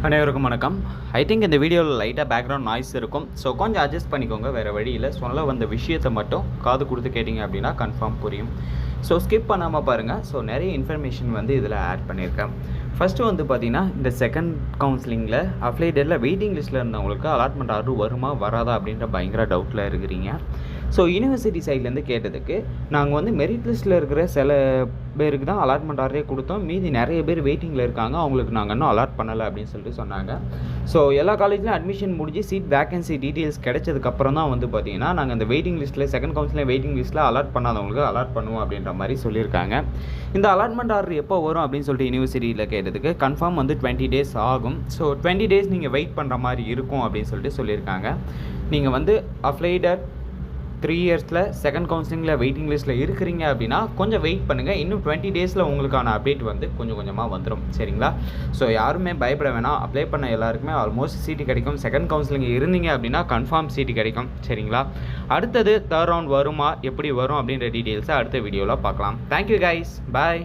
அனைவருக்கும் வணக்கம். I think இந்த வீடியோவில் லைட்டாக பேக்ரவுண்ட் நாய்ஸ் இருக்கும். ஸோ கொஞ்சம் அட்ஜஸ்ட் பண்ணிக்கோங்க. வேறு வழியில் சொல்ல வந்த விஷயத்தை மட்டும் காது கொடுத்து கேட்டிங்க அப்படின்னா கன்ஃபார்ம் புரியும். ஸோ ஸ்கிப் பண்ணாமல் பாருங்கள். ஸோ நிறைய இன்ஃபர்மேஷன் வந்து இதில் ஆட் பண்ணியிருக்கேன். ஃபஸ்ட்டு வந்து பார்த்திங்கன்னா இந்த செகண்ட் கவுன்சிலிங்கில் அப்ளைடரில் வெயிட்டிங் லிஸ்ட்டில் இருந்தவங்களுக்கு அலாட்மெண்ட் ஆர்டர் வருமா வராதா அப்படின்ற பயங்கர டவுட்டில் இருக்கிறீங்க. ஸோ யூனிவர்சிட்டி சைட்லேருந்து கேட்டதுக்கு நாங்கள் வந்து மெரிட் லிஸ்ட்டில் இருக்கிற சில பேருக்கு தான் அலாட்மெண்ட் ஆர்டரே கொடுத்தோம், மீதி நிறைய பேர் வெயிட்டிங்கில் இருக்காங்க, அவங்களுக்கு நாங்கள் இன்னும் அலாட் பண்ணலை அப்படின்னு சொல்லிட்டு சொன்னாங்க. ஸோ எல்லா காலேஜ்லையும் அட்மிஷன் முடிஞ்சு சீட் வேகன்சி டீட்டெயில்ஸ் கிடைச்சதுக்கப்புறம் தான் வந்து பார்த்திங்கன்னா நாங்கள் இந்த வெயிட்டிங் லிஸ்ட்டில் செகண்ட் கவுன்சிலில் வெயிட்டிங் லிஸ்ட்டில் அலாட் பண்ணாதவங்களுக்கு அலாட் பண்ணுவோம் அப்படின்ற மாதிரி சொல்லியிருக்காங்க. இந்த அலாட்மெண்ட் ஆர்டர் எப்போ வரும் அப்படின்னு சொல்லிட்டு யூனிவர்சிட்டியில் கேட்டதுக்கு கன்ஃபார்ம் வந்து 20 days ஆகும். ஸோ 20 days நீங்கள் வெயிட் பண்ணுற மாதிரி இருக்கும் அப்படின்னு சொல்லிட்டு சொல்லியிருக்காங்க. நீங்கள் வந்து அப்ளைடர் 3 yearsல செகண்ட் கவுன்சிலிங்கில் வெயிட்டிங் லிஸ்ட்டில் இருக்கிறீங்க அப்படின்னா கொஞ்சம் வெயிட் பண்ணுங்கள். இன்னும் 20 daysல உங்களுக்கான அப்டேட் வந்து கொஞ்சம் கொஞ்சமாக வந்துடும். சரிங்களா? ஸோ யாருமே பயப்பட வேணாம். அப்ளை பண்ண எல்லாருக்குமே ஆல்மோஸ்ட் சீட்டு கிடைக்கும். செகண்ட் கவுன்சிலிங் இருந்தீங்க அப்படின்னா கன்ஃபார்ம் சீட்டு கிடைக்கும். சரிங்களா? அடுத்தது தேர்ட் ரவுண்ட் வருமா, எப்படி வரும் அப்படின்ற டீட்டெயில்ஸை அடுத்த வீடியோவில் பார்க்கலாம். Thank you guys. பாய்.